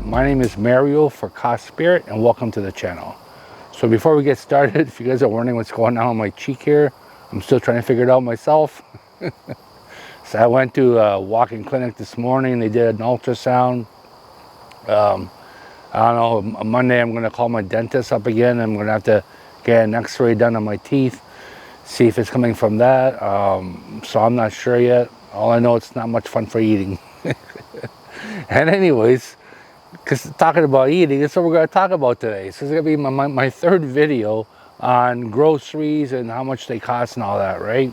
My name is Mario for Cost Spirit, and welcome to the channel. So before we get started, if you guys are wondering what's going on my cheek here, I'm still trying to figure it out myself. So I went to a walk-in clinic this morning. They did an ultrasound. I don't know, Monday I'm going to call my dentist up again. I'm going to have to get an x-ray done on my teeth, see if it's coming from that. So I'm not sure yet. All I know, it's not much fun for eating. And anyways, because talking about eating, that's what we're going to talk about today. So it's going to be my third video on groceries and how much they cost and all that, right?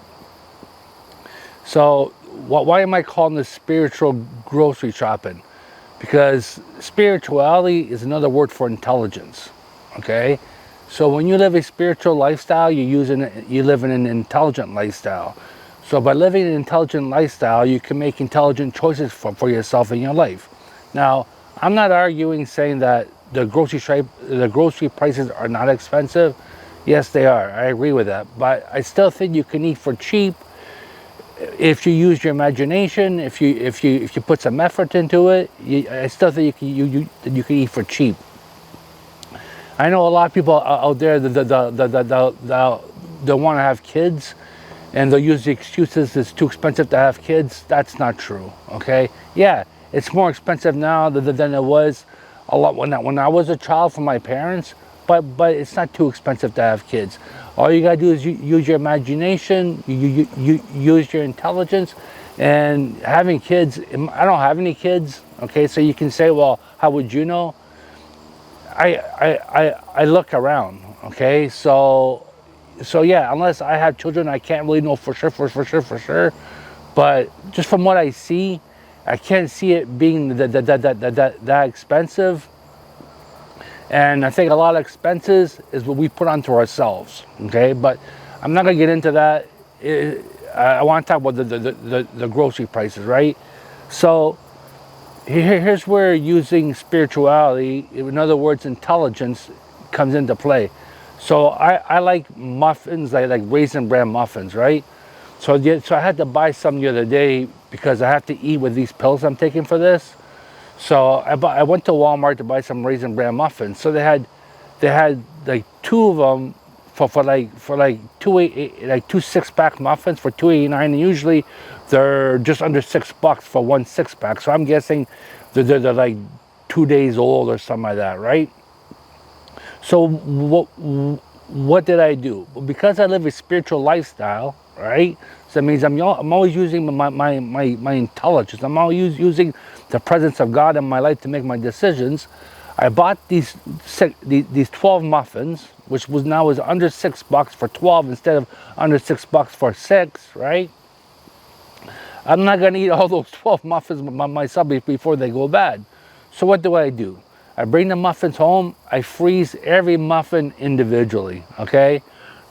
So why am I calling this spiritual grocery shopping? Because spirituality is another word for intelligence, okay? So when you live a spiritual lifestyle, you live in an intelligent lifestyle. So by living an intelligent lifestyle, you can make intelligent choices for yourself in your life. Now, I'm not arguing saying that the grocery prices are not expensive. Yes, they are. I agree with that. But I still think you can eat for cheap if you use your imagination, if you put some effort into it. I still think you can eat for cheap. I know a lot of people out there that want to have kids, and they'll use the excuses it's too expensive to have kids. That's not true. Okay? Yeah, it's more expensive now than it was a lot when I was a child from my parents. But it's not too expensive to have kids. All you gotta do is use your imagination, you use your intelligence, and having kids. I don't have any kids, okay? So you can say, well, how would you know? I look around, okay? So yeah, unless I have children, I can't really know for sure. But just from what I see, I can't see it being that expensive. And I think a lot of expenses is what we put onto ourselves, okay? But I'm not gonna get into that. I want to talk about the grocery prices, right? So here's where using spirituality, in other words, intelligence, comes into play. So I like muffins, like Raisin Bran muffins, right? So I had to buy some the other day because I have to eat with these pills I'm taking for this. So I went to Walmart to buy some Raisin Bran muffins. So they had like two of them for like two 6-pack muffins for $2.89, and usually they're just under $6 for one 6-pack. So I'm guessing they're like 2 days old or something like that, right? So what did I do? Well, because I live a spiritual lifestyle, right? So that means I'm always using my intelligence. I'm always using the presence of God in my life to make my decisions. I bought these 12 muffins, which was under $6 for 12 instead of under $6 for 6, right? I'm not gonna eat all those 12 muffins myself before they go bad. So what do? I bring the muffins home. I freeze every muffin individually, okay?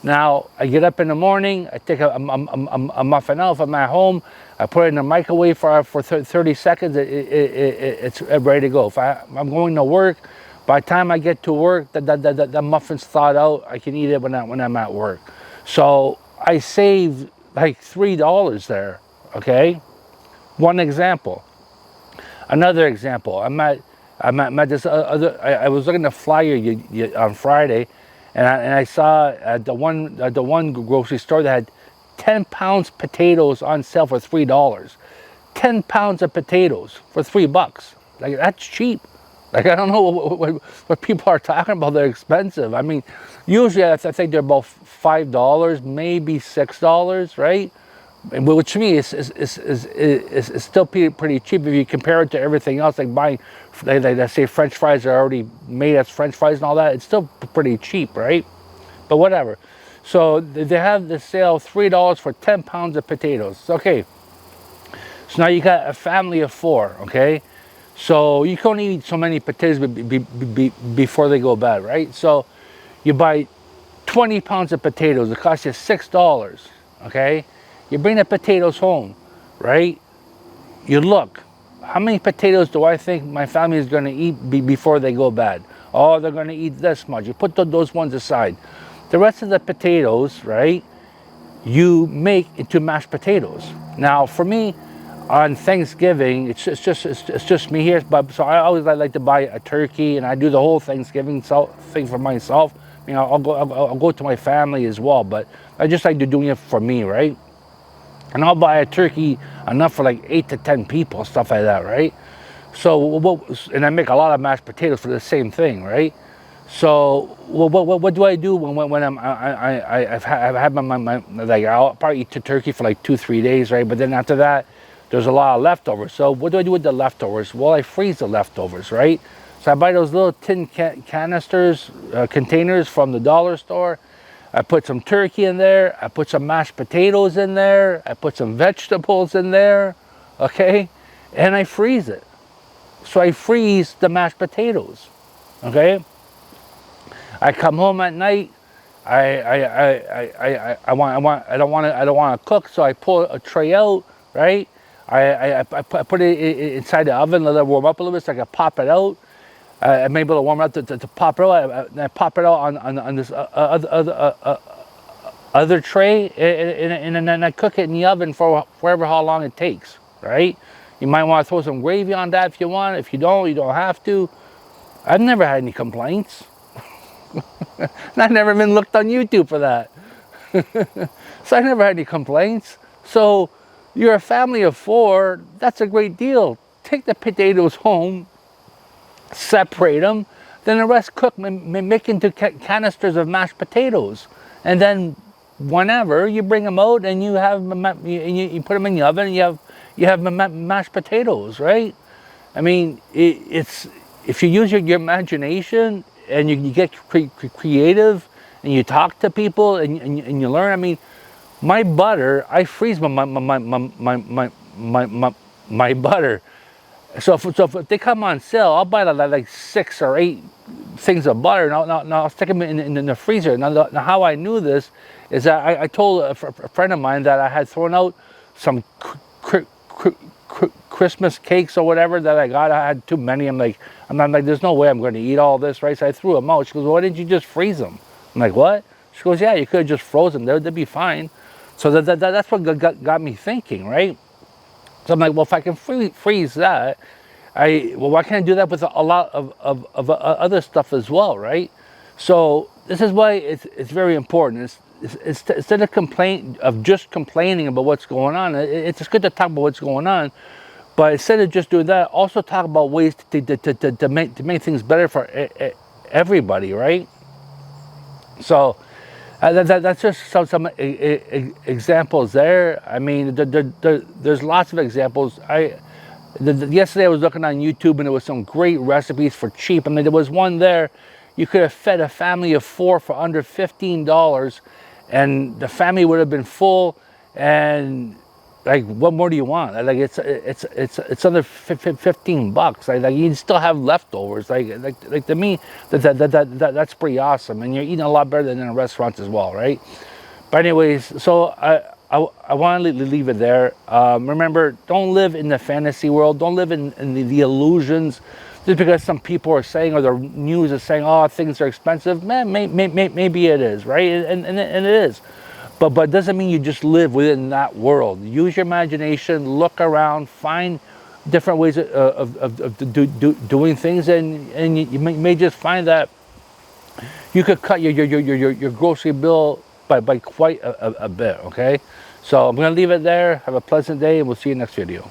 Now, I get up in the morning, I take a muffin out. If I'm at home, I put it in the microwave for 30 seconds. It's ready to go. If I'm going to work, by the time I get to work, the muffin's thawed out. I can eat it when I'm at work. So I saved like $3 there, okay? One example. Another example, I was looking at a flyer on Friday, and I saw the one grocery store that had 10 pounds potatoes on sale for $3. 10 pounds of potatoes for $3. Like, that's cheap. Like, I don't know what people are talking about. They're expensive. I mean, usually I think they're about $5, maybe $6, right? Which to me is still pretty cheap if you compare it to everything else, like buying, let's say French fries are already made as French fries and all that. It's still pretty cheap, right? But whatever. So they have the sale $3 for 10 pounds of potatoes. Okay. So now you got a family of 4, okay? So you can only eat so many potatoes before they go bad, right? So you buy 20 pounds of potatoes. It costs you $6, okay? You bring the potatoes home, right? You look, how many potatoes do I think my family is going to eat before they go bad? Oh, they're going to eat this much. You put those ones aside. The rest of the potatoes, right, you make into mashed potatoes. Now, for me, on Thanksgiving, it's just me here. But so I always like to buy a turkey, and I do the whole Thanksgiving thing for myself. You know, I'll go to my family as well, but I just like to doing it for me, right? And I'll buy a turkey enough for like 8 to 10 people, stuff like that, right? So and I make a lot of mashed potatoes for the same thing, right? So what do I do when I've had my like I'll probably eat the turkey for like 2-3 days, right? But then after that, there's a lot of leftovers. So what do I do with the leftovers? Well, I freeze the leftovers, right? So I buy those little tin canisters, containers from the dollar store. I put some turkey in there. I put some mashed potatoes in there. I put some vegetables in there, okay? And I freeze it. So I freeze the mashed potatoes, okay? I come home at night. I don't want to cook, so I pull a tray out, right? I put it inside the oven, let it warm up a little bit so I can pop it out. I'm able to warm it up to pop it out. I pop it out on this other tray, and then I cook it in the oven for wherever how long it takes, right? You might want to throw some gravy on that if you want. If you don't have to. I've never had any complaints. I've never been looked on YouTube for that. So I never had any complaints. So you're a family of 4, that's a great deal. Take the potatoes home, separate them, then the rest cook, make into canisters of mashed potatoes. And then whenever you bring them out and you have you put them in the oven, and you have mashed potatoes, right? I mean, it's if you use your imagination and you get creative and you talk to people and you learn. I mean, my butter, I freeze my butter. So if they come on sale, I'll buy like 6 or 8 things of butter. Now I'll stick them in the freezer. Now how I knew this is that I told a friend of mine that I had thrown out some Christmas cakes or whatever that I got. I had too many. I'm like, there's no way I'm going to eat all this, right? So I threw them out. She goes, well, why didn't you just freeze them? I'm like, what? She goes, yeah, you could have just frozen them. They'd be fine. So that's what got me thinking, right? So I'm like, well, if I can freeze that, why can't I do that with a lot of other stuff as well, right? So this is why it's very important. Instead of just complaining about what's going on, it's just good to talk about what's going on. But instead of just doing that, also talk about ways to make things better for everybody, right? So that's just some examples there. I mean, there's lots of examples. Yesterday I was looking on YouTube and there was some great recipes for cheap. I mean, there was one there. You could have fed a family of 4 for under $15, and the family would have been full. And like, what more do you want? Like, it's under $15. Like you still have leftovers. Like to me, that's pretty awesome. And you're eating a lot better than in a restaurant as well, right? But anyways, so I want to leave it there. Remember, don't live in the fantasy world. Don't live in the illusions. Just because some people are saying, or the news is saying, oh, things are expensive, man, maybe it is, right? And it is. But it doesn't mean you just live within that world. Use your imagination, look around, find different ways of doing things, and you may just find that you could cut your grocery bill by quite a bit, okay? So I'm going to leave it there. Have a pleasant day, and we'll see you next video.